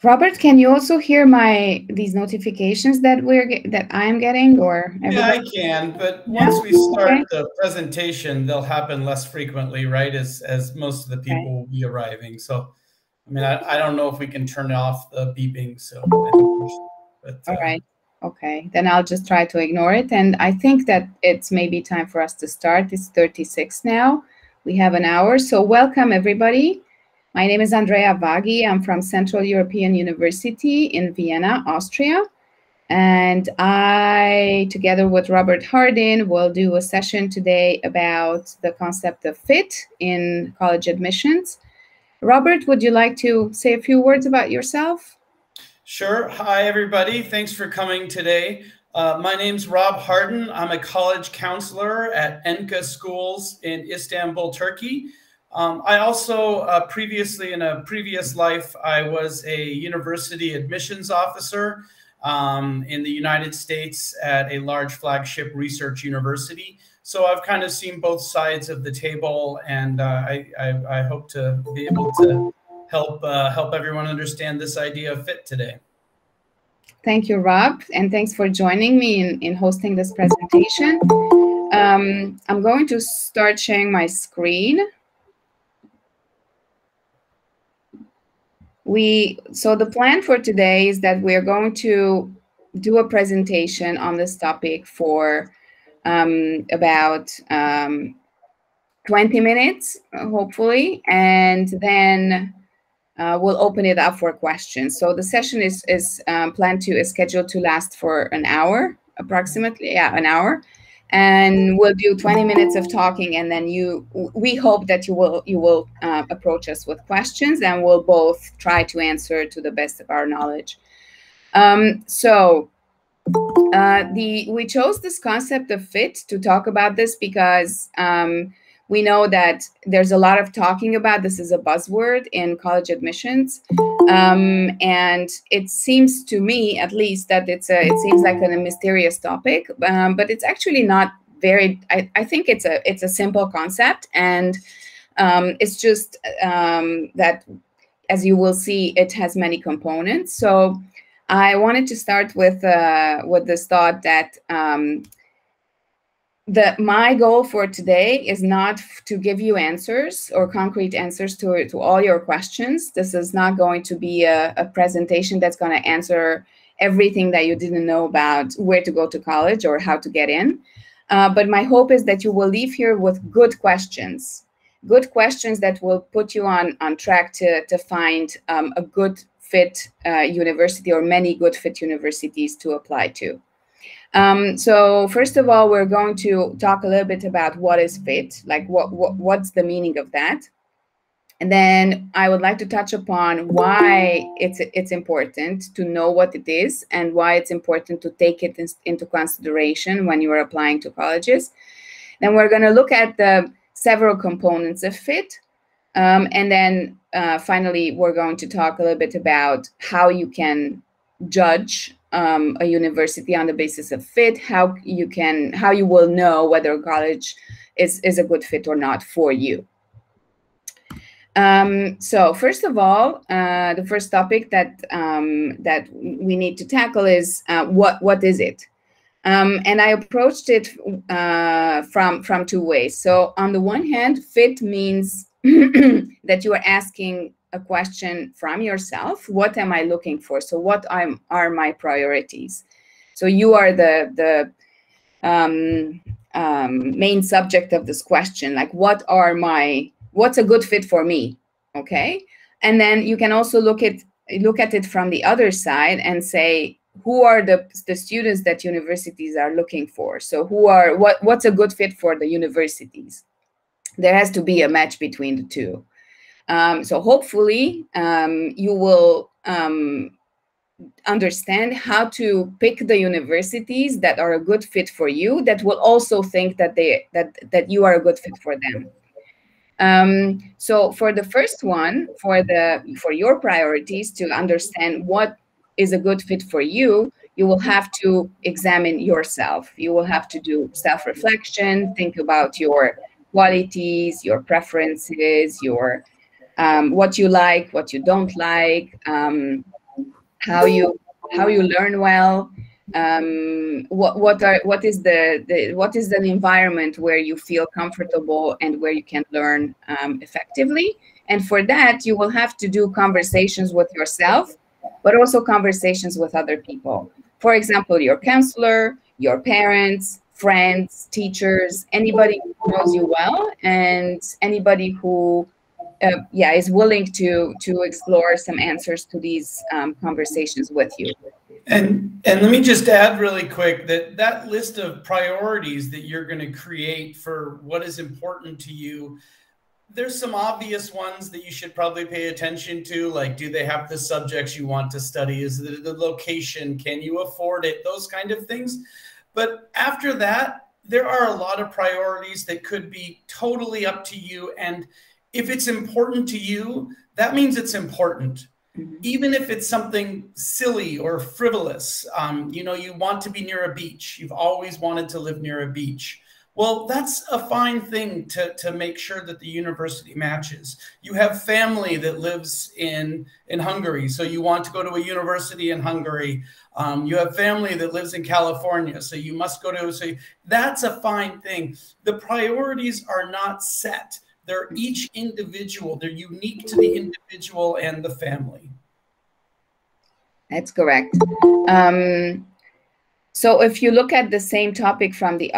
Robert, can you also hear these notifications that I'm getting, or Yeah, I everybody? can, but Yeah. once we start Okay. the presentation, they'll happen less frequently, right? As most of the Okay. people will be arriving. So, I mean, I don't know if we can turn off the beeping. So I think we should, but All right. Okay. Then I'll just try to ignore it. And I think that it's maybe time for us to start. It's 36 now. We have an hour. So welcome, everybody. My name is Andrea Vaghi. I'm from Central European University in Vienna, Austria. And I, together with Robert Hardin, will do a session today about the concept of fit in college admissions. Robert, would you like to say a few words about yourself? Sure. Hi, everybody. Thanks for coming today. My name's Rob Hardin. I'm a college counselor at Enka Schools in Istanbul, Turkey. I also previously, in a previous life, I was a university admissions officer in the United States at a large flagship research university. So I've kind of seen both sides of the table, and I hope to be able to help everyone understand this idea of fit today. Thank you, Rob, and thanks for joining me in hosting this presentation. I'm going to start sharing my screen. So the plan for today is that we're going to do a presentation on this topic for about 20 minutes, hopefully, and then we'll open it up for questions. So the session is scheduled to last for an hour, approximately, an hour. And we'll do 20 minutes of talking, and then we hope that you will approach us with questions, and we'll both try to answer to the best of our knowledge. We chose this concept of fit to talk about this because we know that there's a lot of talking about this is a buzzword in college admissions. And it seems to me, at least, that it seems like a mysterious topic, but it's actually not very, I think it's a simple concept. And it's just that, as you will see, it has many components. So I wanted to start with this thought that my goal for today is not to give you answers or concrete answers to all your questions. This is not going to be a presentation that's going to answer everything that you didn't know about where to go to college or how to get in. But my hope is that you will leave here with good questions that will put you on track to find a good fit university or many good fit universities to apply to. So first of all, we're going to talk a little bit about what is fit, like what's the meaning of that. And then I would like to touch upon why it's important to know what it is and why it's important to take it into consideration when you are applying to colleges. Then we're going to look at the several components of fit. And then finally, we're going to talk a little bit about how you can judge a university on the basis of fit, how you will know whether a college is a good fit or not for you. So first of all, the first topic that we need to tackle is what is it? And I approached it from two ways. So on the one hand, fit means that you are asking a question from yourself. What am I looking for? So what are my priorities? So you are the main subject of this question. Like, what's a good fit for me? Okay. And then you can also look at it from the other side and say, who are the students that universities are looking for? So what's a good fit for the universities? There has to be a match between the two. So hopefully you will understand how to pick the universities that are a good fit for you, that will also think that you are a good fit for them. So for the first one, for your priorities, to understand what is a good fit for you, you will have to examine yourself. You will have to do self-reflection, think about your qualities, your preferences, your what you like, what you don't like, how you learn well, what is an environment where you feel comfortable and where you can learn effectively. And for that, you will have to do conversations with yourself, but also conversations with other people. For example, your counselor, your parents, friends, teachers, anybody who knows you well, and anybody who is willing to explore some answers to these conversations with you. And let me just add really quick that list of priorities that you're going to create for what is important to you, there's some obvious ones that you should probably pay attention to, like, do they have the subjects you want to study? Is it the location? Can you afford it? Those kind of things. But after that, there are a lot of priorities that could be totally up to you. And if it's important to you, that means it's important. Even if it's something silly or frivolous, you know, you want to be near a beach. You've always wanted to live near a beach. Well, that's a fine thing to make sure that the university matches. You have family that lives in Hungary, so you want to go to a university in Hungary. You have family that lives in California, so you must go to, so that's a fine thing. The priorities are not set. They're each individual. They're unique to the individual and the family. That's correct. So if you look at the same topic from the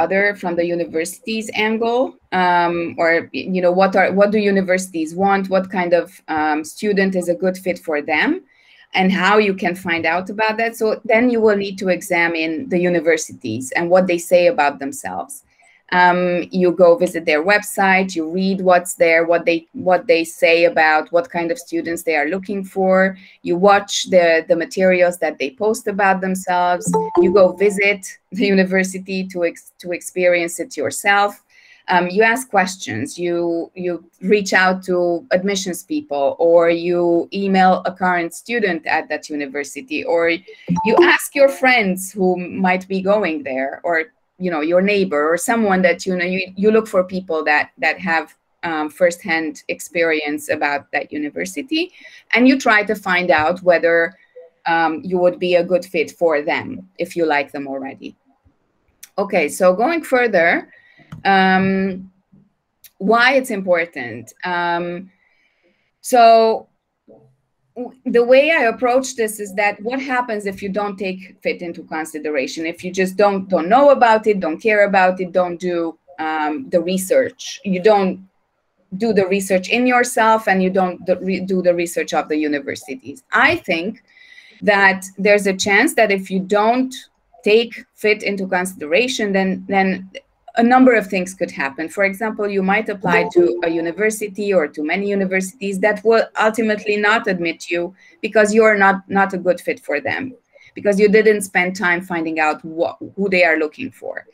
university's angle, or, you know, what do universities want? What kind of student is a good fit for them, and how you can find out about that. So then you will need to examine the universities and what they say about themselves. You go visit their website, you read what's there, what they say about what kind of students they are looking for. You watch the materials that they post about themselves. You go visit the university to experience it yourself. You ask questions. You reach out to admissions people, or you email a current student at that university, or you ask your friends who might be going there, or, you know, your neighbor or someone that, you know, you look for people that have firsthand experience about that university, and you try to find out whether you would be a good fit for them if you like them already. Okay, so going further, why it's important. So the way I approach this is that what happens if you don't take fit into consideration, if you just don't know about it, don't care about it, don't do the research, you don't do the research in yourself, and you don't do the research of the universities. I think that there's a chance that if you don't take fit into consideration, then a number of things could happen. For example, you might apply to a university or to many universities that will ultimately not admit you because you're not a good fit for them, because you didn't spend time finding out who they are looking for.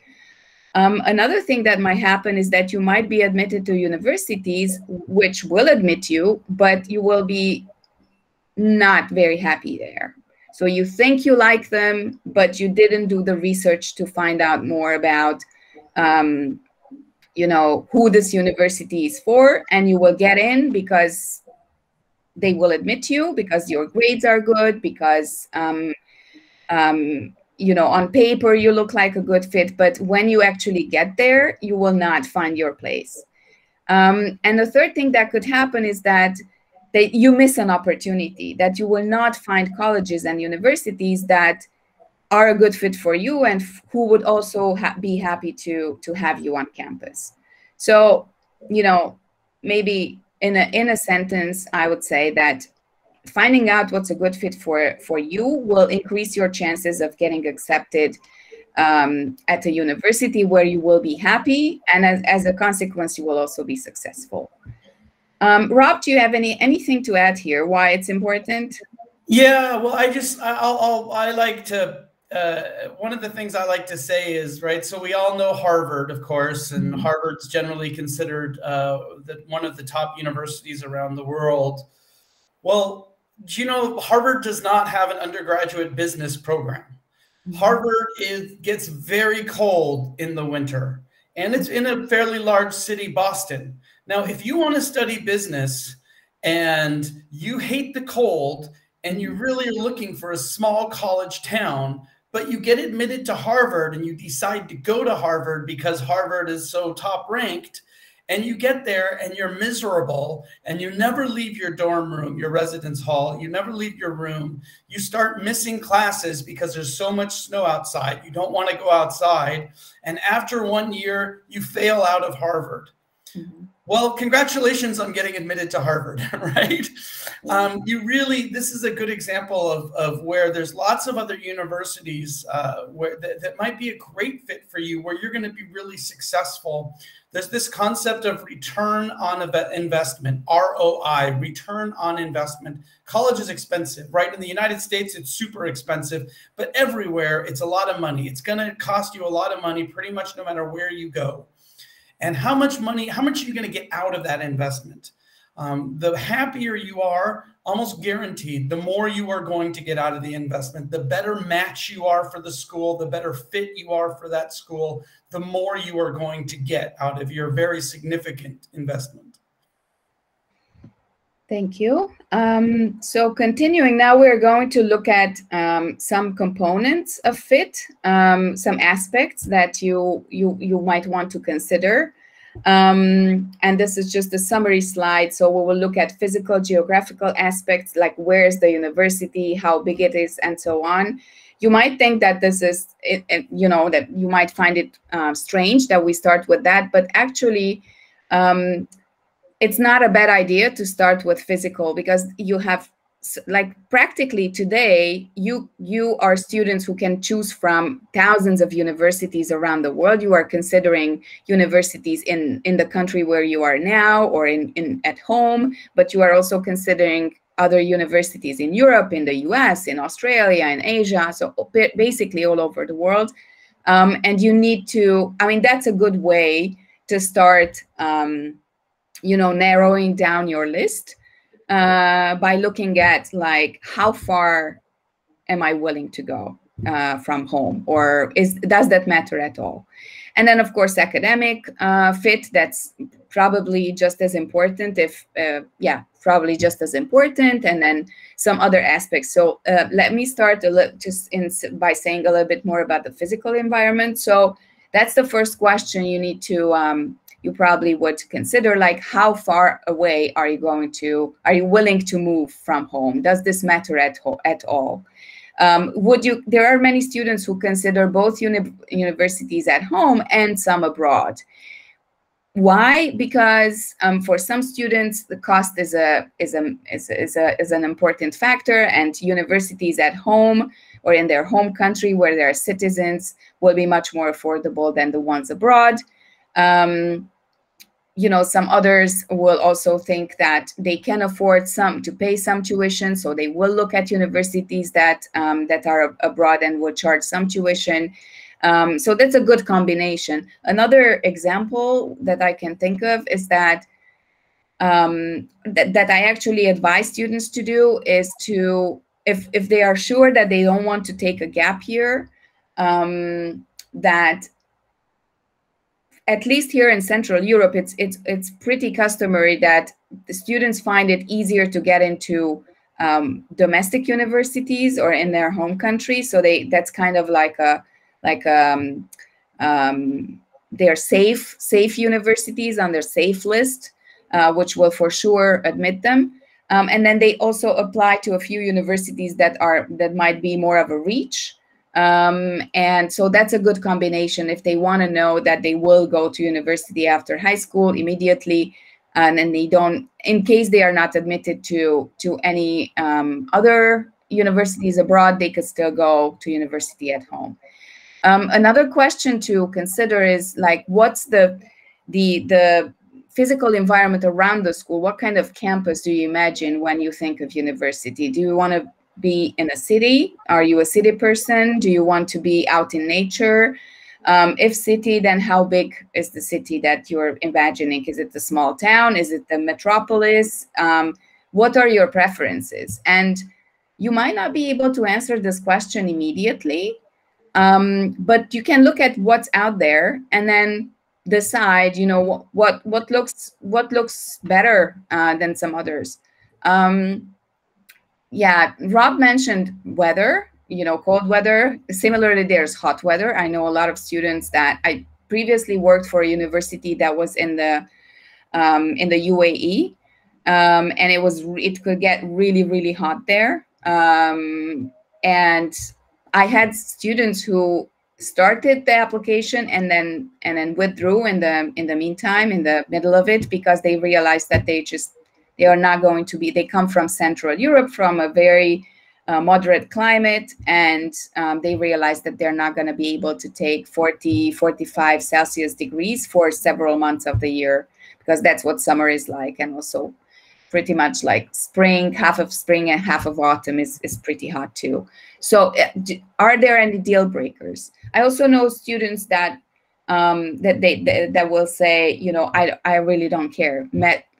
Another thing that might happen is that you might be admitted to universities which will admit you, but you will be not very happy there. So you think you like them, but you didn't do the research to find out more about you know, who this university is for, and you will get in because they will admit you, because your grades are good, because you know, on paper you look like a good fit, but when you actually get there, you will not find your place. And the third thing that could happen is that you miss an opportunity, that you will not find colleges and universities that are a good fit for you and who would also be happy to have you on campus. So, you know, maybe in a sentence, I would say that finding out what's a good fit for you will increase your chances of getting accepted at a university where you will be happy, and as a consequence, you will also be successful. Rob, do you have anything to add here? Why it's important? Yeah, well, I like to. One of the things I like to say is, right, so we all know Harvard, of course, and Harvard's generally considered one of the top universities around the world. Well, do you know Harvard does not have an undergraduate business program? Harvard gets very cold in the winter, and it's in a fairly large city, Boston. Now, if you want to study business and you hate the cold and you really are looking for a small college town, but you get admitted to Harvard and you decide to go to Harvard because Harvard is so top ranked, and you get there and you're miserable and you never leave your dorm room, your residence hall, you never leave your room. You start missing classes because there's so much snow outside. You don't want to go outside. And after 1 year, you fail out of Harvard. Mm-hmm. Well, congratulations on getting admitted to Harvard, right? This is a good example of where there's lots of other universities that might be a great fit for you, where you're going to be really successful. There's this concept of return on investment, ROI, return on investment. College is expensive, right? In the United States, it's super expensive, but everywhere it's a lot of money. It's going to cost you a lot of money pretty much no matter where you go. And how much are you going to get out of that investment? The happier you are, almost guaranteed, the more you are going to get out of the investment. The better match you are for the school, the better fit you are for that school, the more you are going to get out of your very significant investment. Thank you. So continuing, now we're going to look at some components of fit, some aspects that you might want to consider. And this is just a summary slide. So we will look at physical, geographical aspects, like where is the university, how big it is, and so on. You might think that this is, that you might find it strange that we start with that, but actually, it's not a bad idea to start with physical, because you have, like, practically today, you are students who can choose from thousands of universities around the world. You are considering universities in the country where you are now, or at home, but you are also considering other universities in Europe, in the US, in Australia, in Asia, so basically all over the world. And you need to, that's a good way to start narrowing down your list by looking at, like, how far am I willing to go from home, or does that matter at all? And then, of course, academic fit, that's probably just as important, probably just as important, and then some other aspects. So let me start by saying a little bit more about the physical environment. So that's the first question you need to you probably would consider, like, how far away are you willing to move from home? Does this matter at all? There are many students who consider both universities at home and some abroad. Why? Because for some students, the cost is an important factor, and universities at home or in their home country where they are citizens will be much more affordable than the ones abroad. Some others will also think that they can afford to pay some tuition, so they will look at universities that are abroad and will charge some tuition. So that's a good combination. Another example that I can think of is that that I actually advise students to do is to, if they are sure that they don't want to take a gap year, that at least here in Central Europe, it's pretty customary that the students find it easier to get into domestic universities or in their home country. So that's kind of they're safe universities on their safe list, which will for sure admit them. And then they also apply to a few universities that might be more of a reach. And so that's a good combination if they want to know that they will go to university after high school immediately, and then they don't, in case they are not admitted to any other universities abroad, they could still go to university at home. Another question to consider is, like, what's the physical environment around the school? What kind of campus do you imagine when you think of university? Do you want to be in a city? Are you a city person? Do you want to be out in nature? If city, then how big is the city that you're imagining? Is it a small town? Is it the metropolis? What are your preferences? And you might not be able to answer this question immediately, but you can look at what's out there and then decide, what looks better than some others. Yeah, Rob mentioned weather, cold weather. Similarly, there's hot weather. I know a lot of students that I previously worked for a university that was in the UAE, and it could get really, really hot there. And I had students who started the application and then withdrew in the meantime, in the middle of it, because they realized that they are not going to be. They come from Central Europe, from a very moderate climate, and they realized that they're not going to be able to take 40, 45 Celsius degrees for several months of the year, because that's what summer is like. And also pretty much like spring, half of spring and half of autumn is pretty hot too. So are there any deal breakers? I also know students that that will say, I really don't care.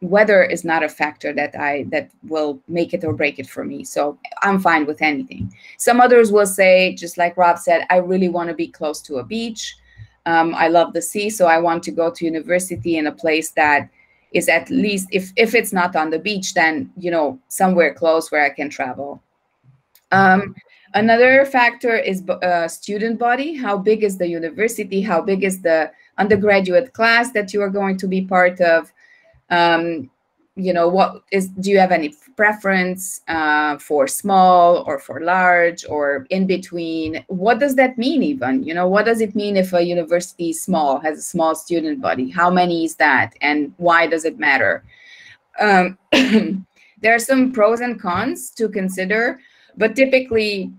Weather is not a factor that will make it or break it for me. So I'm fine with anything. Some others will say, just like Rob said, I really want to be close to a beach. I love the sea, so I want to go to university in a place that is, at least, if it's not on the beach, then somewhere close where I can travel. Another factor is student body. How big is the university? How big is the undergraduate class that you are going to be part of? Do you have any preference for small or for large or in between? What does that mean even? What does it mean if a university is small, has a small student body? How many is that? And why does it matter? There are some pros and cons to consider, but typically,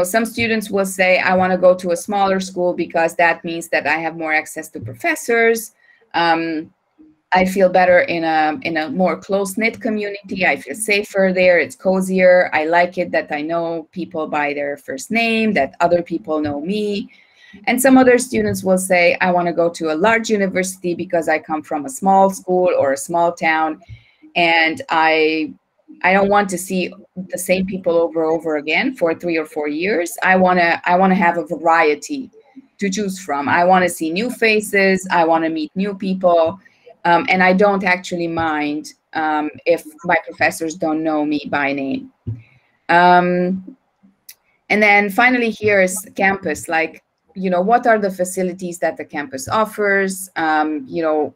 some students will say, I want to go to a smaller school because that means that I have more access to professors. I feel better in a more close-knit community. I feel safer there. It's cozier. I like it that I know people by their first name, that other people know me. And some other students will say, I want to go to a large university because I come from a small school or a small town, and I don't want to see the same people over again for 3 or 4 years. I want to have a variety to choose from. I want to see new faces. I want to meet new people. And I don't actually mind if my professors don't know me by name. And then finally, here is campus. Like, what are the facilities that the campus offers?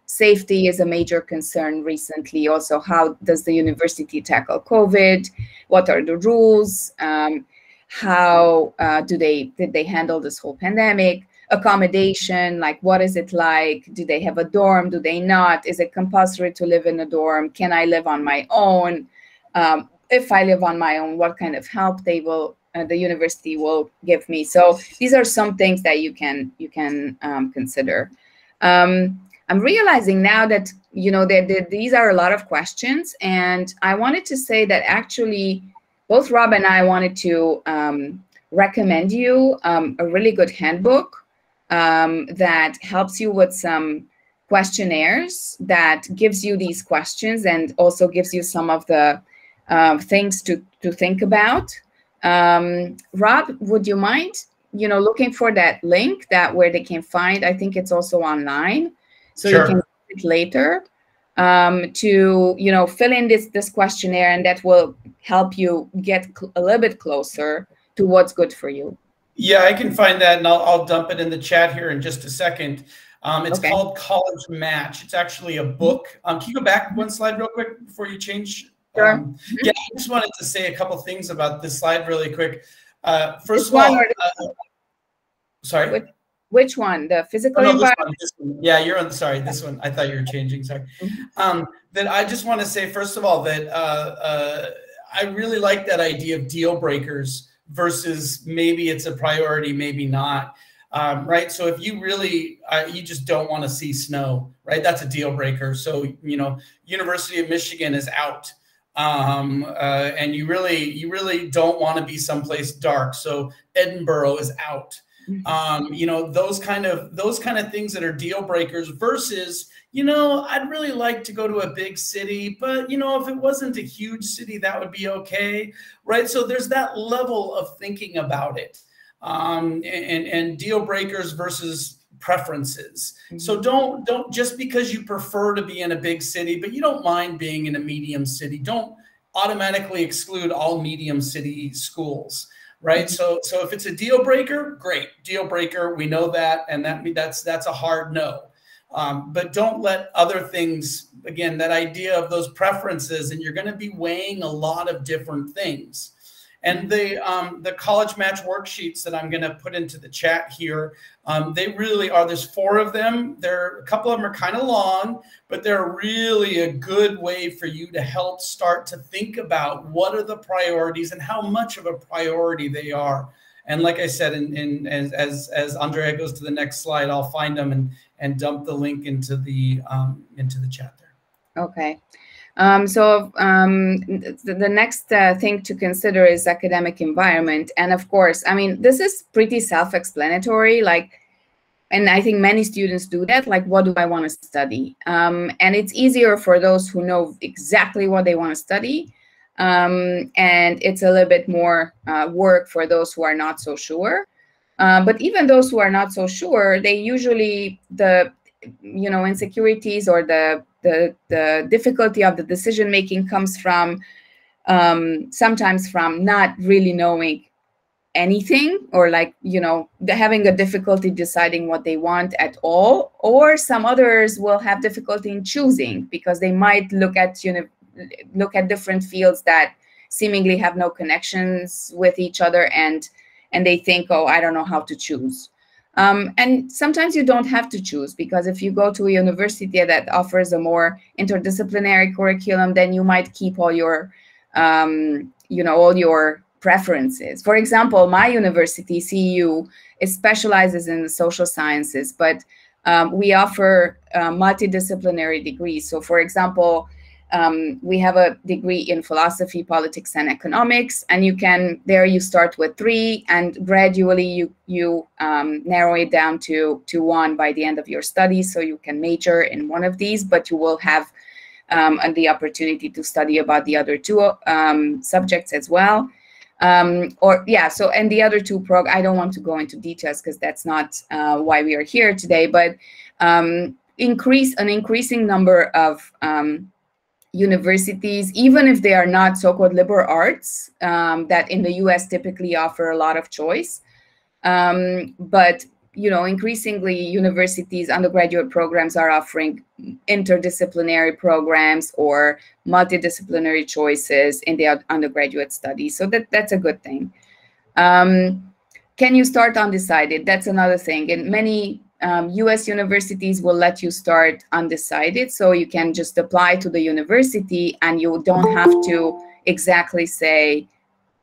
Safety is a major concern recently. Also, how does the university tackle COVID? What are the rules? How did they handle this whole pandemic? Accommodation, like, what is it like? Do they have a dorm? Do they not? Is it compulsory to live in a dorm? Can I live on my own? If I live on my own, what kind of help the university will give me? So these are some things that you can consider. I'm realizing now that these are a lot of questions, and I wanted to say that actually both Rob and I wanted to recommend you a really good handbook that helps you with some questionnaires that gives you these questions and also gives you some of the things to think about. Rob, would you mind, looking for that link where they can find? I think it's also online, so Sure. You can do it later to fill in this questionnaire, and that will help you get a little bit closer to what's good for you. Yeah, I can find that, and I'll dump it in the chat here in just a second. It's Okay. called College Match. It's actually a book. Can you go back one slide real quick before you change? Sure. Yeah, I just wanted to say a couple things about this slide really quick. First This of all, one sorry? Which one? The physical no, environment? this one. Yeah, you're on. Sorry, this one. I thought you were changing. Sorry. That I just want to say, first of all, that I really like that idea of deal breakers versus maybe it's a priority, maybe not. Right. So if you really, you just don't want to see snow, right? That's a deal breaker. So, University of Michigan is out. And you really don't want to be someplace dark. So Edinburgh is out. Those kind of things that are deal breakers versus, I'd really like to go to a big city, but if it wasn't a huge city, that would be okay. Right. So there's that level of thinking about it. And deal breakers versus preferences. So don't just because you prefer to be in a big city, but you don't mind being in a medium city, don't automatically exclude all medium city schools, right? So if it's a deal breaker, great, deal breaker, we know that, and that's a hard no. But don't let other things, again, that idea of those preferences, and you're going to be weighing a lot of different things. And the college match worksheets that I'm going to put into the chat here, they really are, there's 4 of them. A couple of them are kind of long, but they're really a good way for you to help start to think about what are the priorities and how much of a priority they are. And like I said, as Andrea goes to the next slide, I'll find them and dump the link into the chat there. Okay. The next thing to consider is academic environment. And of course, I mean, this is pretty self-explanatory, and I think many students do that, like, what do I want to study? And it's easier for those who know exactly what they want to study. And it's a little bit more work for those who are not so sure. But even those who are not so sure, they usually, insecurities or the difficulty of the decision making comes from sometimes from not really knowing anything, or having a difficulty deciding what they want at all. Or some others will have difficulty in choosing because they might look at different fields that seemingly have no connections with each other, and they think, oh, I don't know how to choose. And sometimes you don't have to choose, because if you go to a university that offers a more interdisciplinary curriculum, then you might keep all your, all your preferences. For example, my university, CEU, specializes in the social sciences, but we offer multidisciplinary degrees. So, for example, we have a degree in philosophy, politics, and economics, and you start with 3, and gradually you narrow it down to 1 by the end of your studies. So you can major in one of these, but you will have the opportunity to study about the other 2 subjects as well. And the other 2 I don't want to go into details because that's not why we are here today, but an increasing number of universities, even if they are not so-called liberal arts, that in the US typically offer a lot of choice. But, increasingly universities, undergraduate programs are offering interdisciplinary programs or multidisciplinary choices in the undergraduate studies. So that's a good thing. Can you start undecided? That's another thing. And many US universities will let you start undecided, so you can just apply to the university and you don't have to exactly say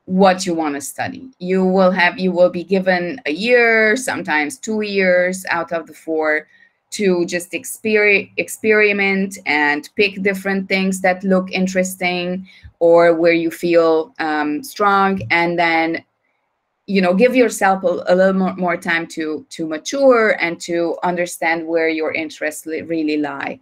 what you want to study. You will be given a year, sometimes 2 years out of the 4 to just experiment and pick different things that look interesting or where you feel strong, and then give yourself a little more time to mature and to understand where your interests really lie.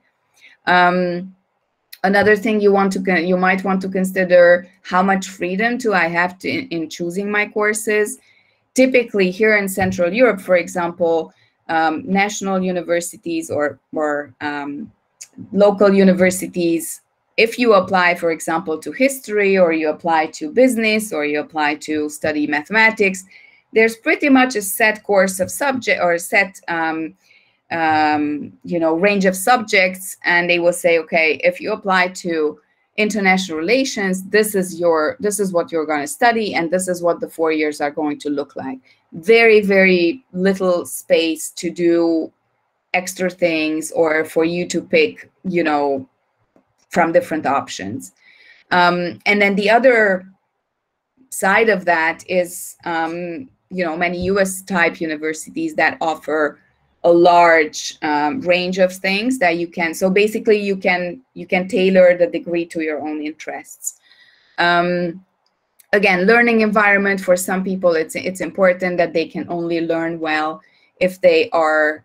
Another thing you might want to consider, how much freedom do I have in choosing my courses? Typically here in Central Europe, for example, national universities or local universities, if you apply, for example, to history, or you apply to business, or you apply to study mathematics, there's pretty much a set course of subject or a set range of subjects, and they will say, okay, if you apply to international relations, this is what you're going to study, and this is what the 4 years are going to look like. Very, very little space to do extra things or for you to pick, from different options. And then the other side of that is, many US type universities that offer a large range of things that you can. So basically, you can tailor the degree to your own interests. Again, learning environment, for some people, it's important that they can only learn well if they are,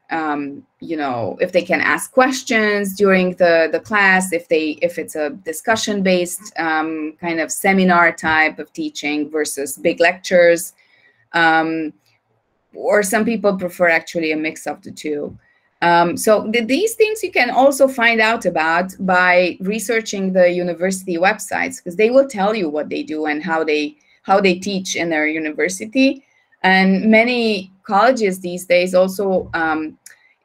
if they can ask questions during the class, if it's a discussion-based kind of seminar type of teaching versus big lectures. Or some people prefer actually a mix of the 2. So these things you can also find out about by researching the university websites, because they will tell you what they do and how they teach in their university. And many colleges these days also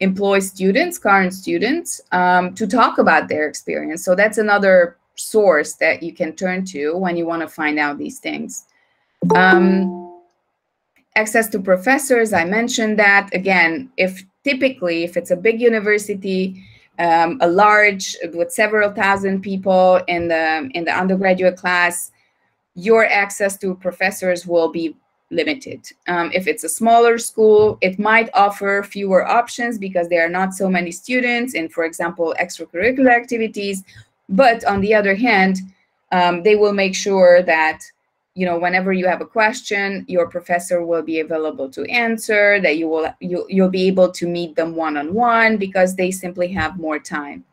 employ students, current students, to talk about their experience. So that's another source that you can turn to when you want to find out these things. Access to professors, I mentioned that. Again, if it's a big university, a large with several thousand people in the undergraduate class, your access to professors will be limited. If it's a smaller school, it might offer fewer options because there are not so many students in, for example, extracurricular activities. But on the other hand, they will make sure that, you know, whenever you have a question, your professor will be available to answer, that you'll be able to meet them one-on-one because they simply have more time.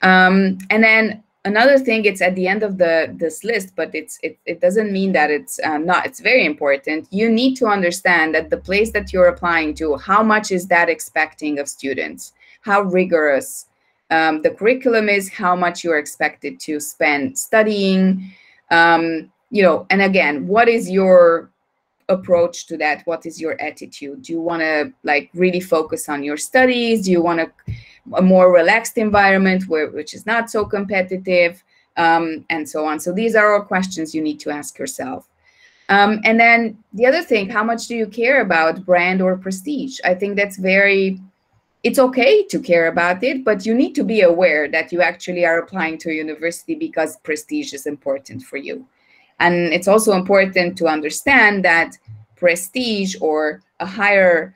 And then another thing, it's at the end of this list, but it doesn't mean that it's not. It's very important. You need to understand that the place that you're applying to, how much is that expecting of students? How rigorous the curriculum is, how much you're expected to spend studying, you know, and again, what is your approach to that? What is your attitude? Do you want to like really focus on your studies? Do you want a more relaxed environment which is not so competitive, and so on? So these are all questions you need to ask yourself. And then the other thing, how much do you care about brand or prestige? I think that's it's okay to care about it, but you need to be aware that you actually are applying to a university because prestige is important for you. And it's also important to understand that prestige or a higher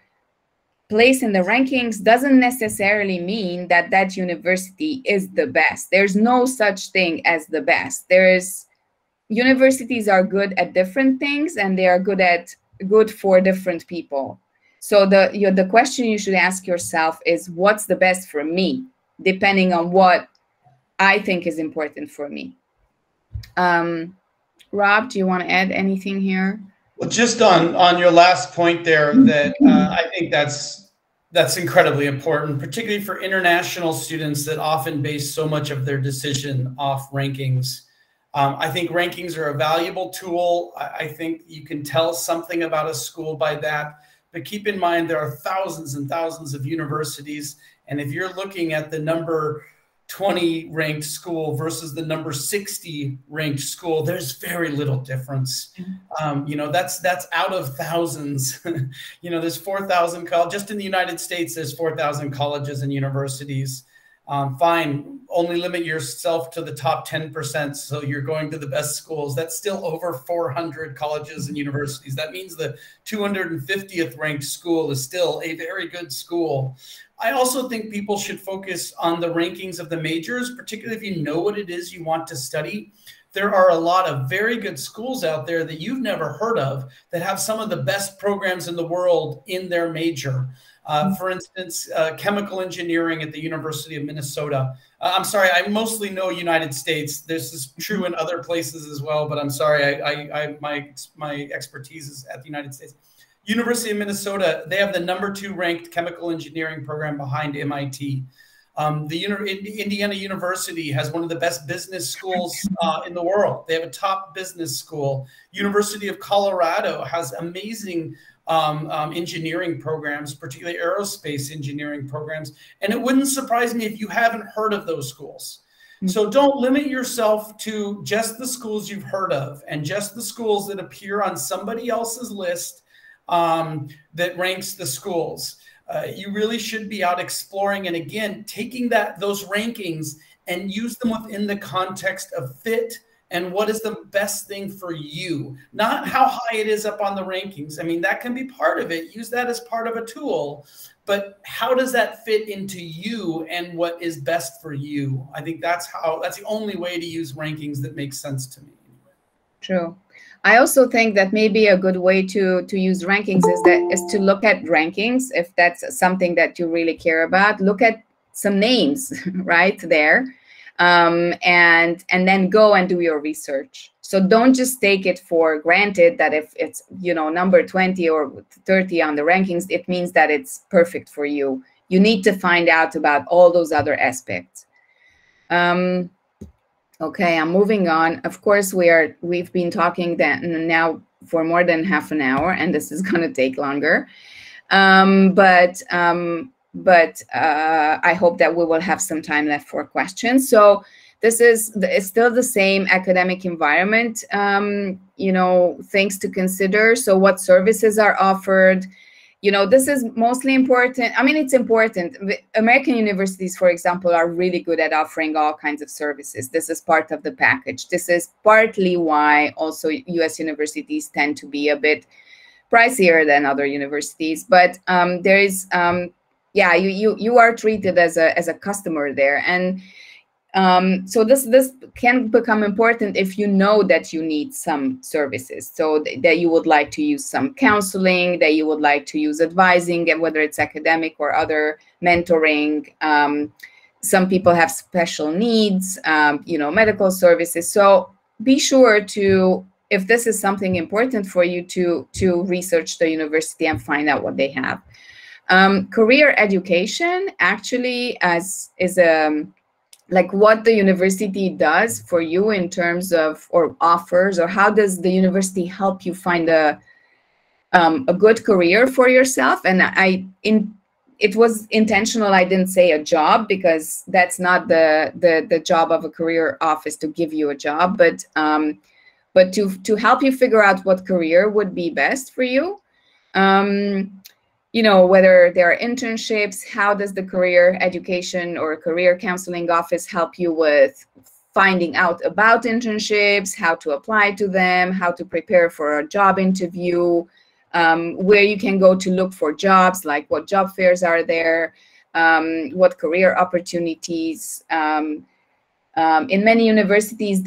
place in the rankings doesn't necessarily mean that that university is the best. There's no such thing as the best. Universities are good at different things, and they are good for different people. So the question you should ask yourself is, what's the best for me, depending on what I think is important for me. Rob, do you want to add anything here? Well, just on your last point there, that I think that's incredibly important, particularly for international students that often base so much of their decision off rankings. I think rankings are a valuable tool. I think you can tell something about a school by that, but keep in mind there are thousands and thousands of universities, and if you're looking at the number 20 ranked school versus the number 60 ranked school, there's very little difference. You know, that's out of thousands. You know, there's 4,000 colleges. Just in the United States, there's 4,000 colleges and universities. Fine, only limit yourself to the top 10%, so you're going to the best schools. That's still over 400 colleges and universities. That means the 250th ranked school is still a very good school. I also think people should focus on the rankings of the majors, particularly if you know what it is you want to study. There are a lot of very good schools out there that you've never heard of that have some of the best programs in the world in their major. For instance, chemical engineering at the University of Minnesota. I'm sorry, I mostly know United States. This is true in other places as well, but I'm sorry, my expertise is at the United States. University of Minnesota, they have the #2 ranked chemical engineering program behind MIT. Indiana University has one of the best business schools in the world. They have a top business school. University of Colorado has amazing engineering programs, particularly aerospace engineering programs. And it wouldn't surprise me if you haven't heard of those schools. So don't limit yourself to just the schools you've heard of and just the schools that appear on somebody else's list that ranks the schools. You really should be out exploring, and again, taking those rankings and use them within the context of fit and what is the best thing for you, not how high it is up on the rankings. I mean, that can be part of it. Use that as part of a tool, but how does that fit into you and what is best for you? I think that's the only way to use rankings that makes sense to me. True. I also think that maybe a good way to use rankings is to look at rankings. If that's something that you really care about, look at some names right there, and then go and do your research. So don't just take it for granted that if it's, you know, number 20 or 30 on the rankings, it means that it's perfect for you. you need to find out about all those other aspects. Okay, I'm moving on. Of course, we've been talking now for more than half an hour, and this is going to take longer. But I hope that we will have some time left for questions. So this is it's still the same academic environment, you know, things to consider. So what services are offered? You know, this is mostly important. I mean, it's important. American universities, for example, are really good at offering all kinds of services. This is part of the package. This is partly why also US universities tend to be a bit pricier than other universities. But there is, yeah, you are treated as a customer there. And so this can become important if you know that you need some services, so that you would like to use some counseling, that you would like to use advising, and whether it's academic or other mentoring. Some people have special needs, you know, medical services. So be sure to, if this is something important for you, to research the university and find out what they have. Career education actually is like what the university does for you in terms of, or offers, or how does the university help you find a good career for yourself. And it was intentional. I didn't say a job, because that's not the job of a career office to give you a job, but to help you figure out what career would be best for you. You know, whether there are internships, how does the career education or career counseling office help you with finding out about internships, how to apply to them, how to prepare for a job interview, where you can go to look for jobs, like what job fairs are there, what career opportunities. In many universities,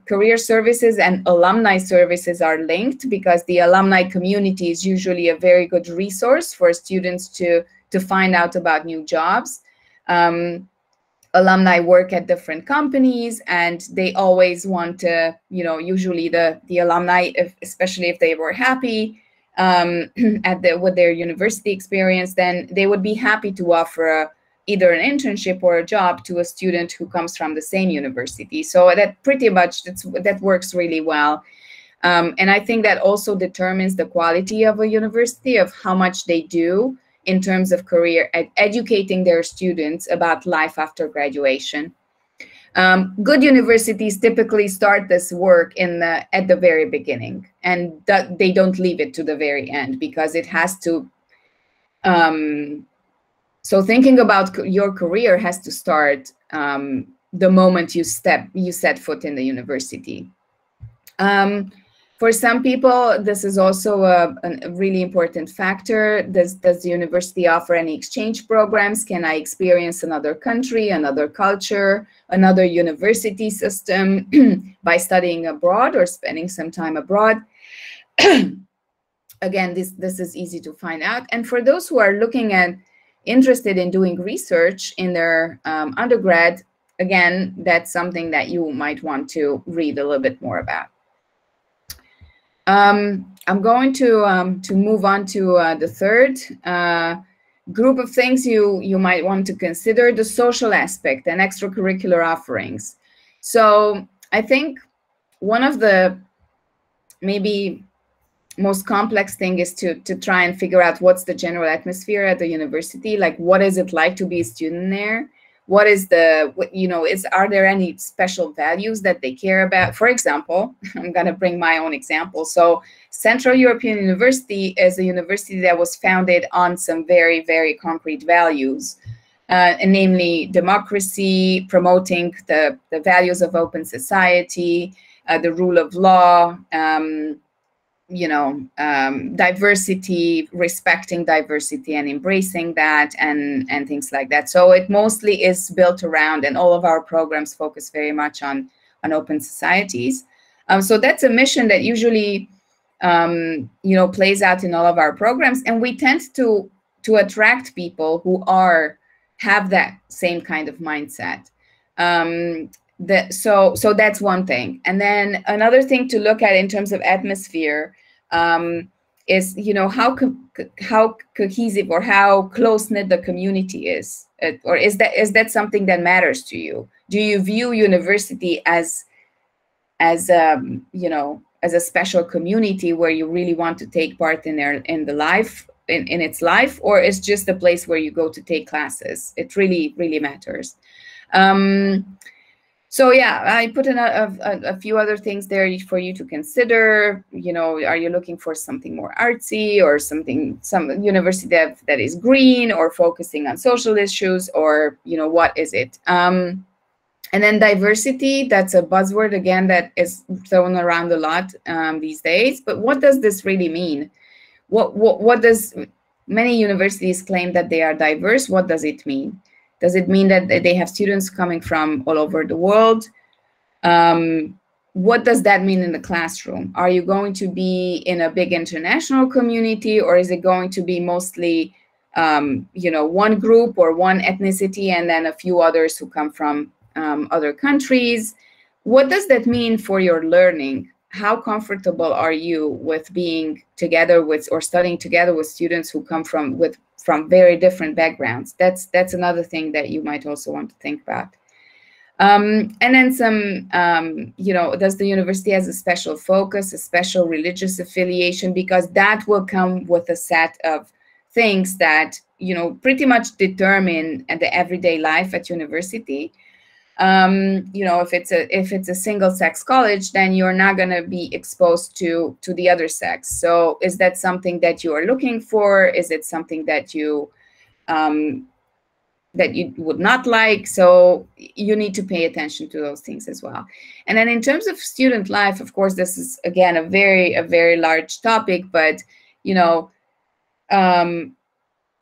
career services and alumni services are linked, because the alumni community is usually a very good resource for students to find out about new jobs. Alumni work at different companies, and they always want to, you know, usually the alumni, especially if they were happy with their university experience, then they would be happy to offer either an internship or a job to a student who comes from the same university. So that pretty much, that works really well. And I think that also determines the quality of a university, of how much they do in terms of career, educating their students about life after graduation. Good universities typically start this work at the very beginning, and that they don't leave it to the very end, because it has to, so thinking about your career has to start the moment you set foot in the university. For some people, this is also a really important factor. Does the university offer any exchange programs? Can I experience another country, another culture, another university system by studying abroad or spending some time abroad? Again, this is easy to find out. And for those who are interested in doing research in their undergrad, again, that's something that you might want to read a little bit more about. I'm going to move on to the third group of things you might want to consider: the social aspect and extracurricular offerings. So I think one of the maybe most complex thing is to try and figure out what's the general atmosphere at the university. Like, what is it like to be a student there? What is are there any special values that they care about? For example, I'm going to bring my own example. So Central European University is a university that was founded on some very, very concrete values, and namely democracy, promoting the values of open society, the rule of law, diversity, respecting diversity and embracing that, and things like that. So it mostly is built around, and all of our programs focus very much on open societies. So that's a mission that usually plays out in all of our programs, and we tend to attract people who have that same kind of mindset. So that's one thing. And then another thing to look at in terms of atmosphere, is, you know, how cohesive or how close knit the community is, or is that something that matters to you? Do you view university as you know, as a special community where you really want to take part in the life, in its life, or it's just a place where you go to take classes? It really matters. So yeah, I put in a few other things there for you to consider. You know, are you looking for something more artsy, or some university that is green or focusing on social issues, or, you know, what is it? And then diversity, that's a buzzword again that is thrown around a lot these days. But what does this really mean? What does, many universities claim that they are diverse. What does it mean? Does it mean that they have students coming from all over the world? What does that mean in the classroom? Are you going to be in a big international community, or is it going to be mostly, you know, one group or one ethnicity and then a few others who come from other countries? What does that mean for your learning? How comfortable are you with being together with, or studying together with, students who come from very different backgrounds? That's another thing that you might also want to think about. And then some, you know, does the university has a special focus, a special religious affiliation? Because that will come with a set of things that, you know, pretty much determine the everyday life at university. You know, if it's a single-sex college, then you're not going to be exposed to the other sex. So is that something that you are looking for? Is it something that you would not like? So you need to pay attention to those things as well. And then in terms of student life, of course, this is again a very large topic, but, you know,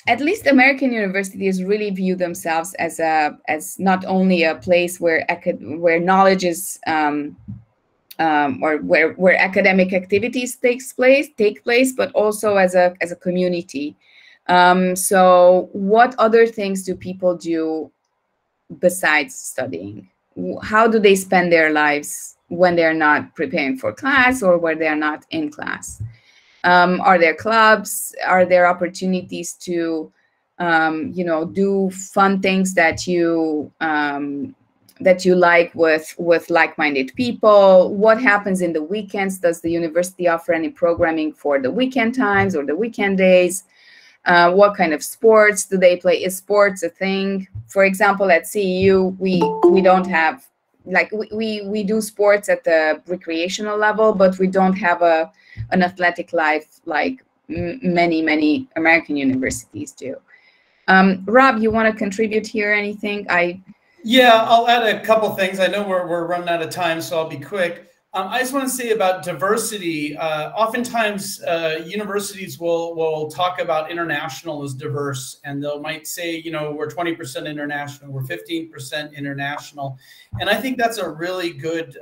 at least American universities really view themselves as not only a place where knowledge is or where academic activities take place, but also as a community. So what other things do people do besides studying? How do they spend their lives when they're not preparing for class or when they're not in class? Are there clubs? Are there opportunities to, you know, do fun things that you like with like-minded people? What happens in the weekends? Does the university offer any programming for the weekend times or the weekend days? What kind of sports do they play? Is sports a thing? For example, at CEU, we don't have, like, we do sports at the recreational level, but we don't have an athletic life like many American universities do. Rob, you want to contribute here? Anything? Yeah, I'll add a couple things. I know we're running out of time, so I'll be quick. I just want to say about diversity. Oftentimes, universities will talk about international as diverse, and they might say, you know, we're 20% international, we're 15% international. And I think that's a really good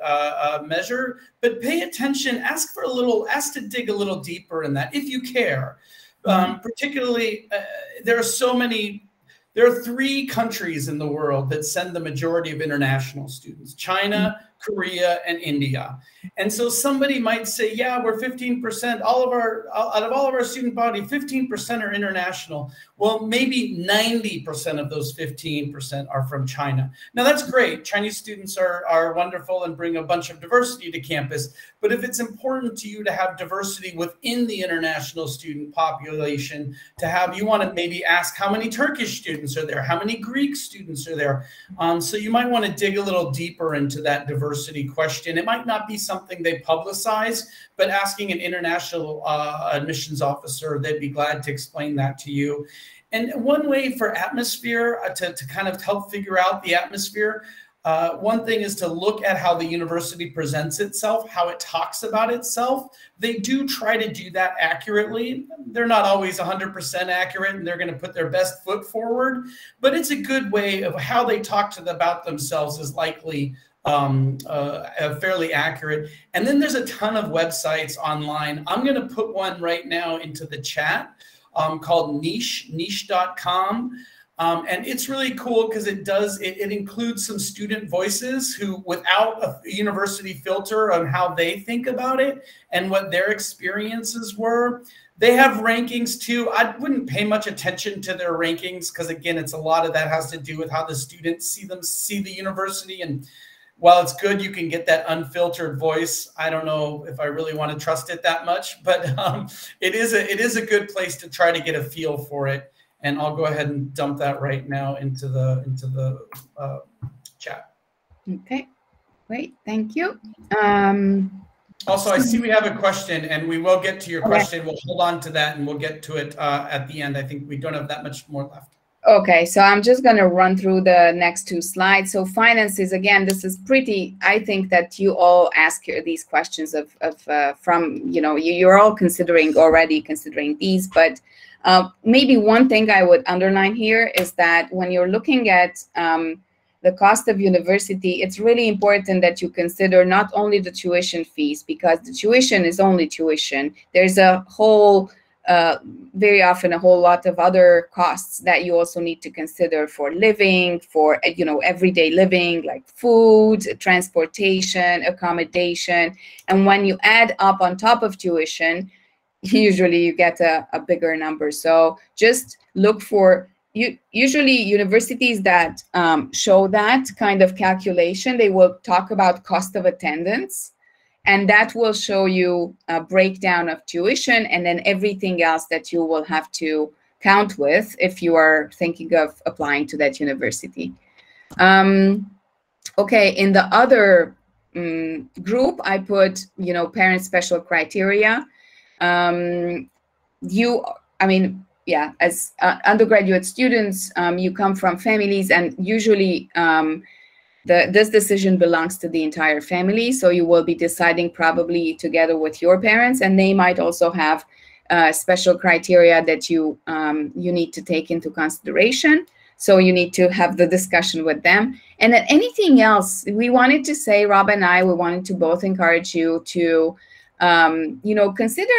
measure, but pay attention, ask to dig a little deeper in that if you care. Particularly, there are 3 countries in the world that send the majority of international students: China, Korea, and India. And so somebody might say, yeah, we're 15%, out of all of our student body, 15% are international. Well, maybe 90% of those 15% are from China. Now that's great. Chinese students are wonderful and bring a bunch of diversity to campus. But if it's important to you to have diversity within the international student population, you want to maybe ask how many Turkish students are there, how many Greek students are there. So you might want to dig a little deeper into that diversity question. It might not be something they publicize, but asking an international admissions officer, they'd be glad to explain that to you. And one way for atmosphere, to kind of help figure out the atmosphere, one thing is to look at how the university presents itself, how it talks about itself. They do try to do that accurately. They're not always 100% accurate, and they're going to put their best foot forward. But it's a good way of how they talk about themselves is likely fairly accurate. And then there's a ton of websites online. I'm going to put one right now into the chat called niche.com. And it's really cool because it includes some student voices who, without a university filter on how they think about it and what their experiences were. They have rankings too. I wouldn't pay much attention to their rankings because, again, it's a lot of that has to do with how the students see the university. And while it's good, you can get that unfiltered voice. I don't know if I really want to trust it that much, but it is a good place to try to get a feel for it. And I'll go ahead and dump that right now into the chat. Okay, great, thank you. Also, I see we have a question, and we will get to your question. We'll hold on to that, and we'll get to it at the end. I think we don't have that much more left. Okay, so I'm just going to run through the next two slides. So finances, again, this is pretty, I think that you all ask these questions from, you're all already considering these, but maybe one thing I would underline here is that when you're looking at the cost of university, it's really important that you consider not only the tuition fees, because the tuition is only tuition. There's a whole, very often a whole lot of other costs that you also need to consider for living, for, everyday living, like food, transportation, accommodation. And when you add up on top of tuition, usually you get a bigger number. So just look for, usually universities that show that kind of calculation, they will talk about cost of attendance, and that will show you a breakdown of tuition and then everything else that you will have to count with if you are thinking of applying to that university. Okay, in the other group, I put, parent special criteria. As undergraduate students, you come from families, and usually this decision belongs to the entire family. So you will be deciding probably together with your parents, and they might also have special criteria that you need to take into consideration. So you need to have the discussion with them. And then anything else, we wanted to say, Rob and I, we wanted to both encourage you to, consider,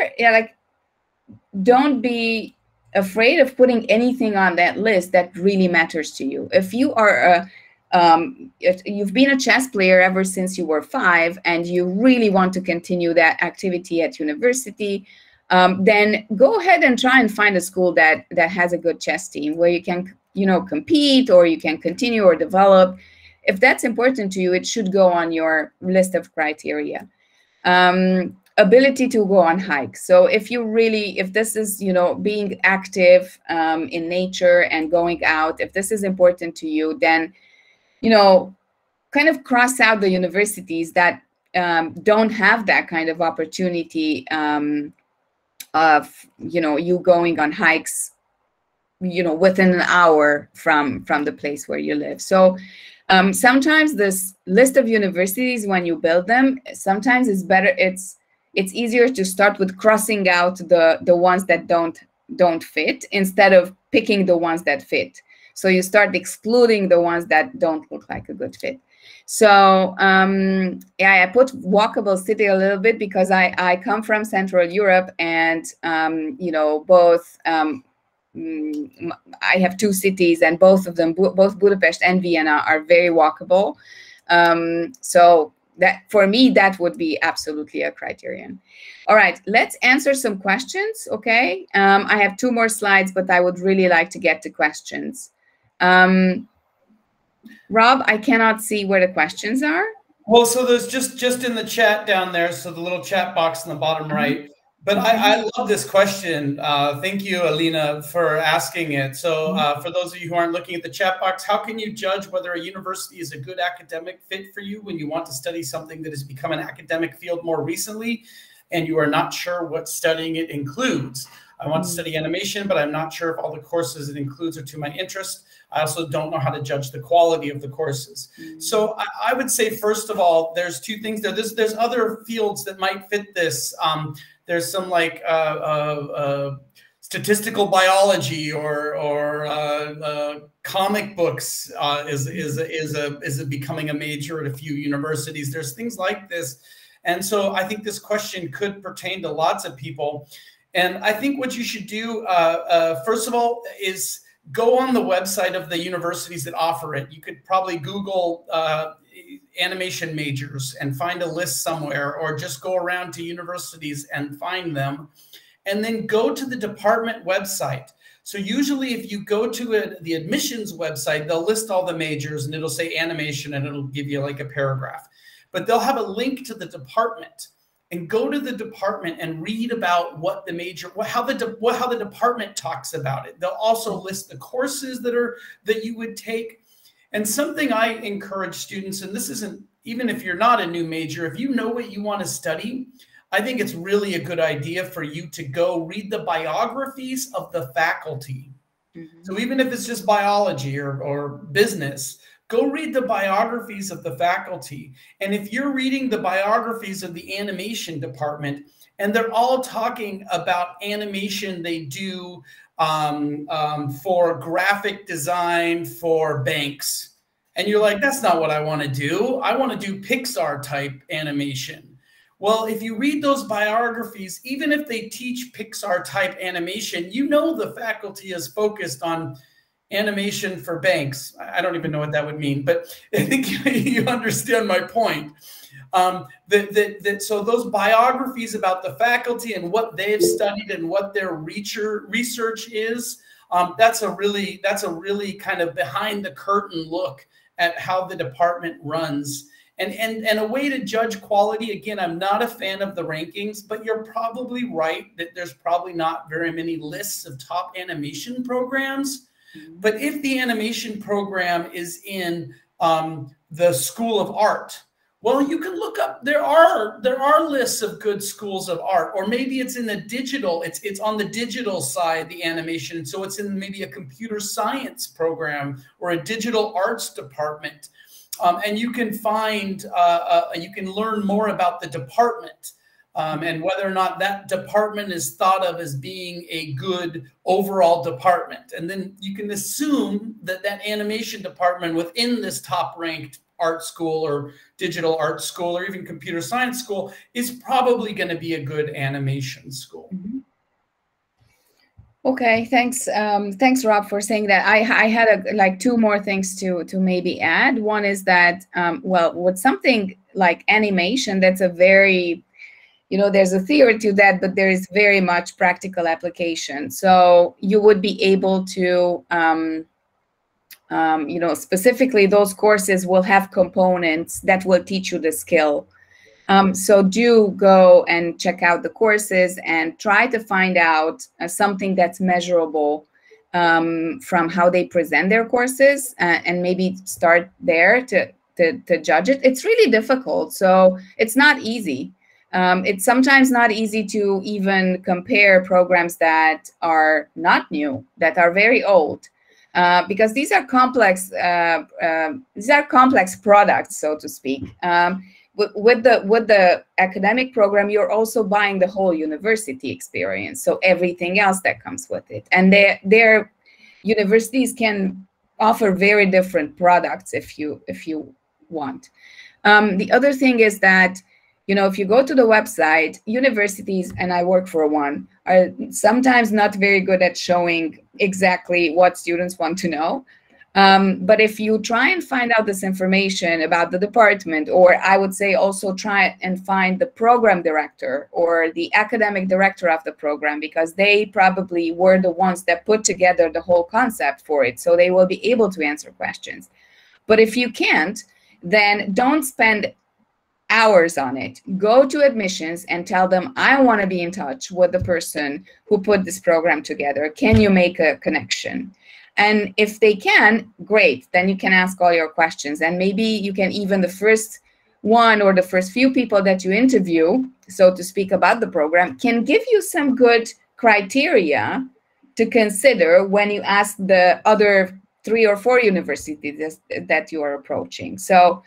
don't be afraid of putting anything on that list that really matters to you. If you are if you've been a chess player ever since you were 5 and you really want to continue that activity at university, then go ahead and try and find a school that has a good chess team where you can, compete, or you can continue or develop. If that's important to you, it should go on your list of criteria. Ability to go on hikes. So if this is, being active in nature and going out, if this is important to you, then, kind of cross out the universities that don't have that kind of opportunity of, you going on hikes, within an hour from the place where you live. So sometimes this list of universities, when you build them, sometimes it's better, it's easier to start with crossing out the ones that don't fit instead of picking the ones that fit. So you start excluding the ones that don't look like a good fit. So I put walkable city a little bit because I come from Central Europe, and both I have 2 cities, and both of them, both Budapest and Vienna, are very walkable. So that, for me, that would be absolutely a criterion. All right, let's answer some questions, okay? I have 2 more slides, but I would really like to get to questions. Rob, I cannot see where the questions are. Well, so there's just in the chat down there, so the little chat box in the bottom right. But I love this question. Thank you, Alina, for asking it. So for those of you who aren't looking at the chat box, how can you judge whether a university is a good academic fit for you when you want to study something that has become an academic field more recently and you are not sure what studying it includes? I want to study animation, but I'm not sure if all the courses it includes are to my interest. I also don't know how to judge the quality of the courses. So I would say, first of all, there's 2 things there. There's other fields that might fit this. There's some like statistical biology or comic books is becoming a major at a few universities. There's things like this. And so I think this question could pertain to lots of people. And I think what you should do, first of all, is go on the website of the universities that offer it. You could probably Google animation majors and find a list somewhere, or just go around to universities and find them, and then go to the department website. So usually if you go to the admissions website, they'll list all the majors and it'll say animation and it'll give you like a paragraph, but they'll have a link to the department, and go to the department and read about what the major, how the department talks about it. They'll also list the courses that you would take. And something I encourage students, and this isn't, even if you're not a new major, if you know what you want to study, I think it's really a good idea for you to go read the biographies of the faculty. So even if it's just biology or business, go read the biographies of the faculty. And if you're reading the biographies of the animation department, and they're all talking about animation they do for graphic design for banks, and you're like, that's not what I want to do. I want to do Pixar type animation. Well, if you read those biographies, even if they teach Pixar type animation, you know the faculty is focused on animation for banks. I don't even know what that would mean, but I think you understand my point. So those biographies about the faculty and what they've studied and what their research is, that's a really kind of behind the curtain look at how the department runs. And a way to judge quality, again, I'm not a fan of the rankings, but you're probably right that there's probably not very many lists of top animation programs. But if the animation program is in the School of Art, well, you can look up, there are lists of good schools of art, or maybe it's in the digital, it's on the digital side, the animation. So it's in maybe a computer science program or a digital arts department. And you can find, you can learn more about the department and whether or not that department is thought of as being a good overall department. And then you can assume that that animation department within this top ranked art school or digital art school or even computer science school is probably going to be a good animation school. Okay, thanks. Thanks, Rob, for saying that. I had like two more things to maybe add. One is that, well, with something like animation, that's a very, there's a theory to that, but there is very much practical application. So you would be able to, specifically those courses will have components that will teach you the skill. So do go and check out the courses and try to find out something that's measurable from how they present their courses and maybe start there to judge it. It's really difficult, so it's not easy. It's sometimes not easy to even compare programs that are not new, that are very old, because these are complex products, so to speak. With the academic program, you're also buying the whole university experience, so everything else that comes with it. And their universities can offer very different products if you want. The other thing is that, if you go to the website, universities, and I work for one, are sometimes not very good at showing exactly what students want to know. But if you try and find out this information about the department, or I would say also try and find the program director or the academic director of the program, because they probably were the ones that put together the whole concept for it, so they will be able to answer questions. But if you can't, then don't spend hours on it. Go to admissions and tell them, I want to be in touch with the person who put this program together. Can you make a connection? And if they can, great, then you can ask all your questions. And maybe you can even, the first one or the first few people that you interview, so to speak, about the program, can give you some good criteria to consider when you ask the other 3 or 4 universities that you are approaching. So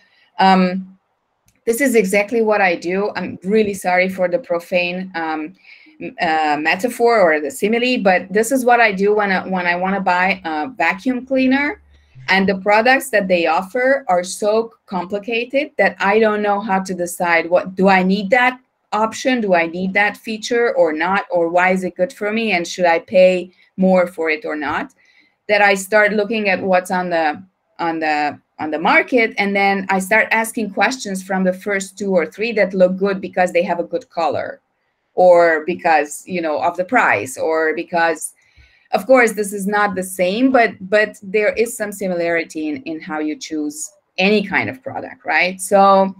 this is exactly what I do. I'm really sorry for the profane metaphor or the simile, but this is what I do when I want to buy a vacuum cleaner, and the products that they offer are so complicated that I don't know how to decide, what do I need that option, do I need that feature or not, or why is it good for me, and should I pay more for it or not. that I start looking at what's on the market, and then I start asking questions from the first 2 or 3 that look good because they have a good color, or because, you know, of the price, or because, of course, this is not the same, but there is some similarity in how you choose any kind of product, right? So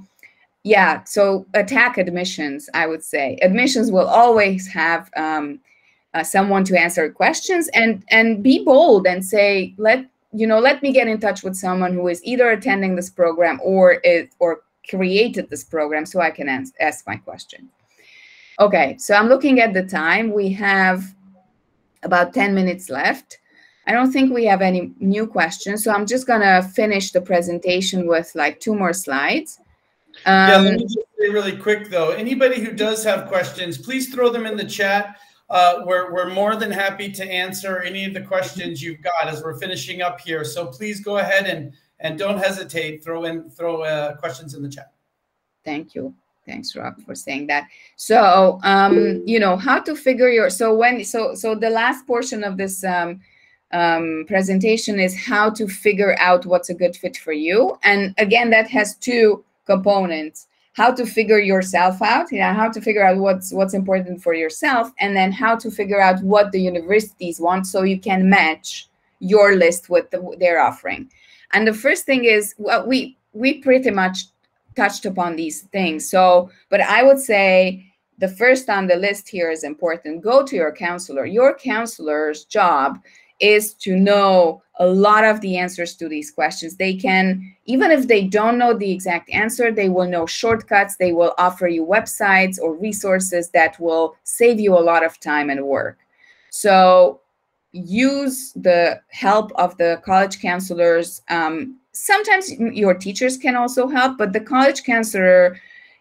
yeah, so attack admissions. I would say admissions will always have someone to answer questions, and be bold and say, let me get in touch with someone who is either attending this program or created this program, so I can ask my question. Okay, so I'm looking at the time. We have about 10 minutes left. I don't think we have any new questions, so I'm just gonna finish the presentation with like 2 more slides. Yeah, let me just say really quick though, anybody who does have questions, please throw them in the chat. We're more than happy to answer any of the questions you've got as we're finishing up here. So please go ahead and don't hesitate. Throw questions in the chat. Thank you. Thanks, Rob, for saying that. So, how to figure so the last portion of this presentation is how to figure out what's a good fit for you. And again, that has 2 components: how to figure yourself out, how to figure out what's important for yourself, and then how to figure out what the universities want, so you can match your list with their offering. And the first thing is, well, we pretty much touched upon these things. So, but I would say the first on the list here is important. Go to your counselor. Your counselor's job is to know a lot of the answers to these questions. They can, even if they don't know the exact answer, they will know shortcuts. They will offer you websites or resources that will save you a lot of time and work. So use the help of the college counselors. Sometimes your teachers can also help, but the college counselor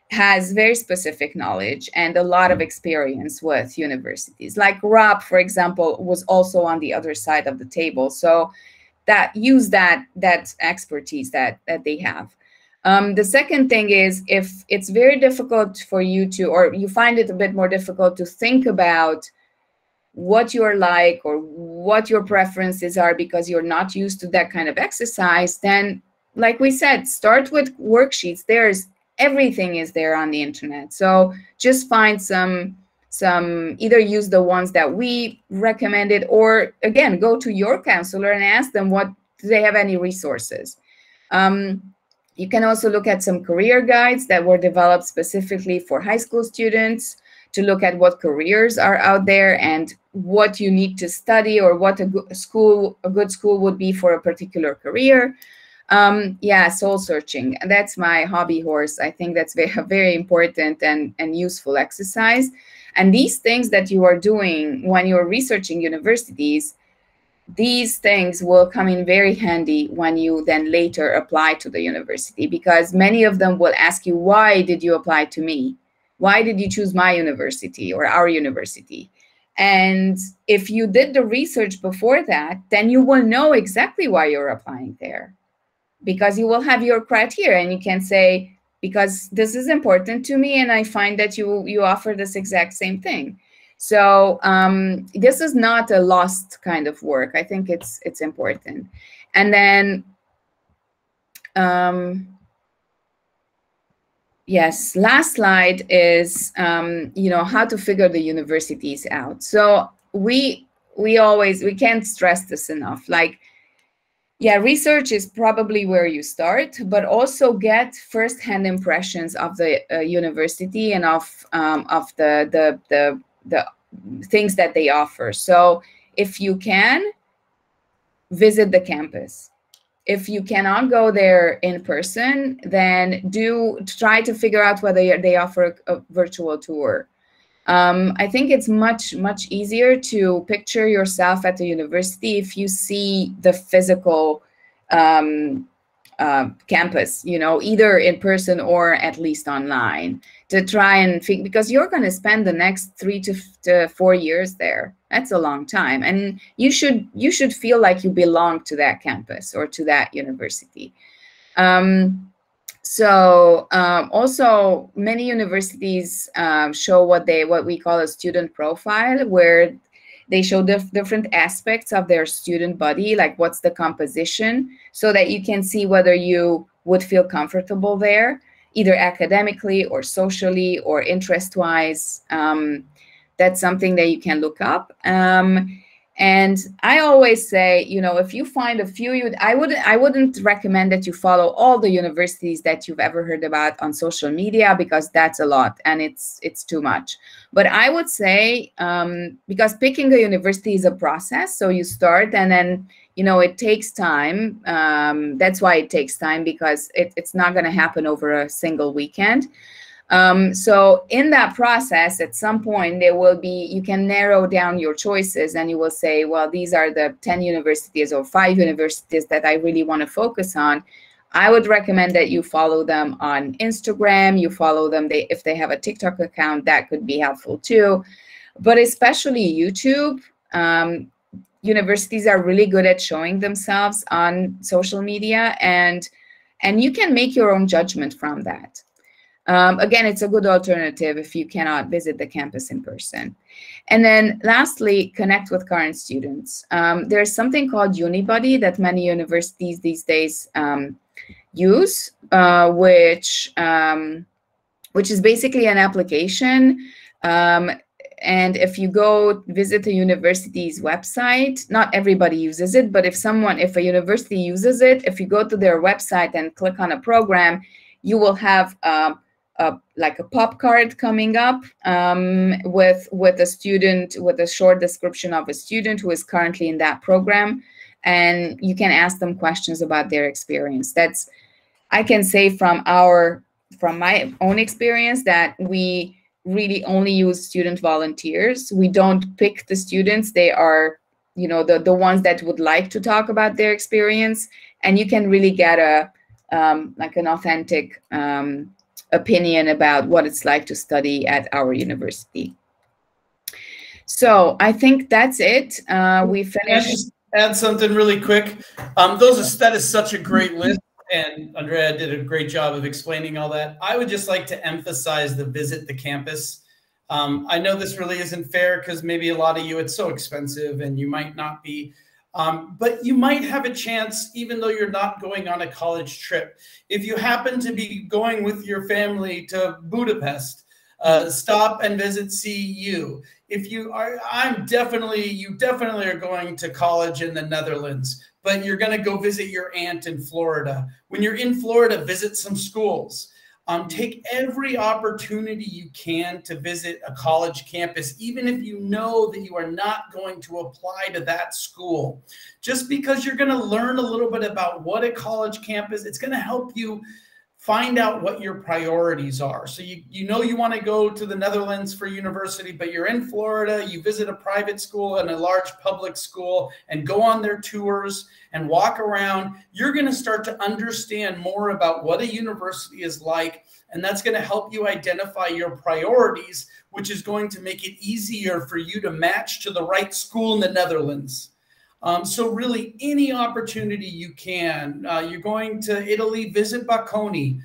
has very specific knowledge and a lot of experience with universities. Like Rob, for example, was also on the other side of the table. So use that expertise that they have. The second thing is, if it's very difficult for you to, or you find it a bit more difficult to think about what you're like or what your preferences are because you're not used to that kind of exercise, then, like we said, start with worksheets. Everything is there on the internet. So just find some, either use the ones that we recommended, or again, go to your counselor and ask them do they have any resources. You can also look at some career guides that were developed specifically for high school students, to look at what careers are out there and what you need to study, or what a good school would be for a particular career. Soul searching. That's my hobby horse. I think that's a very important and useful exercise. And these things that you are doing when you're researching universities, these things will come in very handy when you then later apply to the university, because many of them will ask you, why did you apply to me? Why did you choose my university or our university? And if you did the research before that, then you will know exactly why you're applying there, because you will have your criteria, and you can say, because this is important to me and I find that you offer this exact same thing. So this is not a lost kind of work. I think it's important. And then yes, last slide is how to figure the universities out. So we can't stress this enough. Like, yeah, research is probably where you start, but also get firsthand impressions of the university and of the things that they offer. So if you can, visit the campus. If you cannot go there in person, then try to figure out whether they offer a virtual tour. I think it's much easier to picture yourself at the university if you see the physical campus, either in person or at least online, to try and think, because you're going to spend the next 3 to 4 years there. That's a long time, and you should feel like you belong to that campus or to that university. Also, many universities show what we call a student profile, where They show different aspects of their student body, like what's the composition, so that you can see whether you would feel comfortable there, either academically or socially or interest-wise. That's something that you can look up. And I always say, you know, if you find a few, I wouldn't recommend that you follow all the universities that you've ever heard about on social media, because that's a lot and it's too much. But I would say, because picking a university is a process, so you start and then, you know, it takes time. That's why it takes time, because it's not going to happen over a single weekend. So in that process, at some point, there will be, you can narrow down your choices and you will say, well, these are the 10 universities or 5 universities that I really want to focus on. I would recommend that you follow them on Instagram, you follow them, if they have a TikTok account, that could be helpful too. But especially YouTube, universities are really good at showing themselves on social media, and you can make your own judgment from that. Again, it's a good alternative if you cannot visit the campus in person. And then lastly, connect with current students. There's something called Unibuddy that many universities these days use, which is basically an application. And if you go visit a university's website, not everybody uses it, but if a university uses it, if you go to their website and click on a program, you will have like a pop card coming up with a student, with a short description of a student who is currently in that program, and you can ask them questions about their experience. That's, I can say from my own experience, that we really only use student volunteers. We don't pick the students. They are, you know, the ones that would like to talk about their experience, and you can really get a like an authentic opinion about what it's like to study at our university. So I think that's it. We finished. Can I just add something really quick? That is such a great list, and Andrea did a great job of explaining all that. I would just like to emphasize the visit the campus. I know this really isn't fair, because maybe a lot of you, it's so expensive and you might not be, but you might have a chance, even though you're not going on a college trip. If you happen to be going with your family to Budapest, stop and visit CEU. If you are, you definitely are going to college in the Netherlands, but you're going to go visit your aunt in Florida. When you're in Florida, visit some schools. Take every opportunity you can to visit a college campus, even if you know that you are not going to apply to that school. Just because you're going to learn a little bit about what a college campus, it's going to help you find out what your priorities are. So you know you want to go to the Netherlands for university, but you're in Florida, you visit a private school and a large public school and go on their tours and walk around. You're going to start to understand more about what a university is like, and that's going to help you identify your priorities, which is going to make it easier for you to match to the right school in the Netherlands. So really, any opportunity you can. You're going to Italy, visit Bocconi.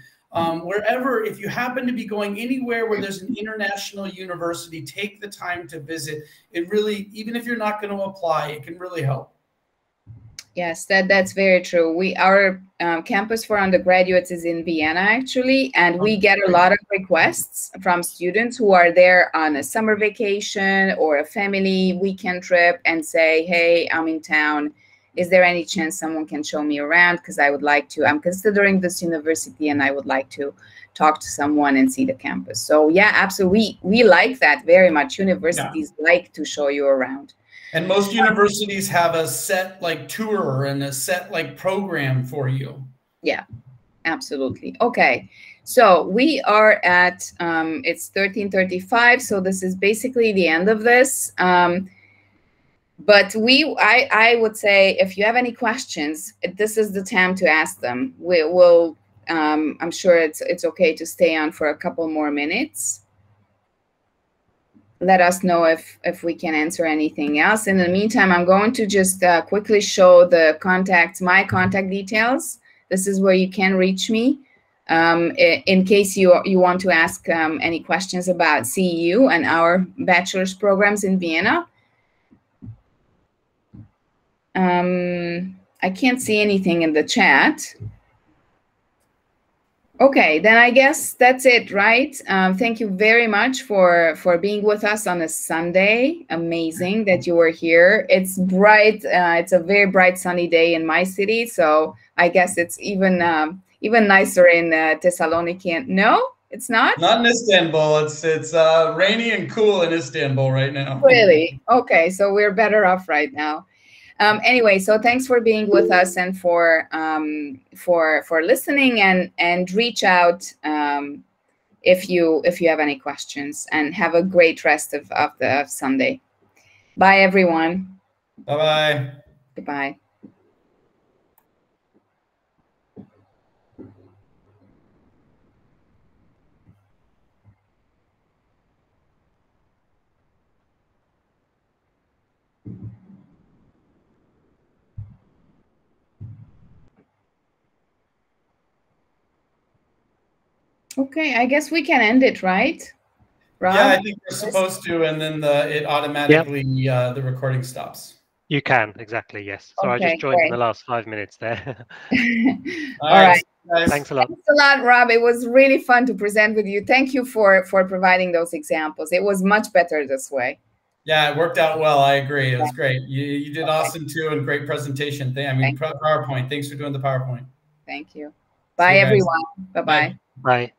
Wherever, if you happen to be going anywhere where there's an international university, take the time to visit. It really, even if you're not going to apply, it can really help. Yes, that's very true. Our campus for undergraduates is in Vienna, actually, and we get a lot of requests from students who are there on a summer vacation or a family weekend trip and say, hey, I'm in town. Is there any chance someone can show me around? Because I would like to, I'm considering this university and I would like to talk to someone and see the campus. So yeah, absolutely. We like that very much. Universities like to show you around. And most universities have a set like tour and a set like program for you. Yeah, absolutely. Okay, so we are at, it's 13:35, so this is basically the end of this. But I would say if you have any questions, this is the time to ask them. I'm sure it's okay to stay on for a couple more minutes. Let us know if we can answer anything else. In the meantime, I'm going to just quickly show my contact details. This is where you can reach me in case you want to ask any questions about CEU and our bachelor's programs in Vienna. I can't see anything in the chat. Okay, then I guess that's it, right? Thank you very much for being with us on a Sunday. Amazing that you were here. It's bright. It's a very bright, sunny day in my city, so I guess it's even nicer in Thessaloniki. No, it's not. Not in Istanbul. It's rainy and cool in Istanbul right now. Really? Okay, so we're better off right now. Anyway, so thanks for being with us and for listening, and reach out if you have any questions, and have a great rest of the Sunday. Bye, everyone. Bye-bye. Goodbye. Okay, I guess we can end it, right, Rob? Yeah, I think we're supposed to, and then it automatically the recording stops. You can, exactly, yes. So okay, I just joined in the last 5 minutes there. All right. Guys. Thanks a lot. Thanks a lot, Rob. It was really fun to present with you. Thank you for providing those examples. It was much better this way. Yeah, it worked out well. I agree. It was great. You did awesome too, and great presentation. PowerPoint. Thanks for doing the PowerPoint. Thank you. Bye, everyone. Bye-bye. Bye.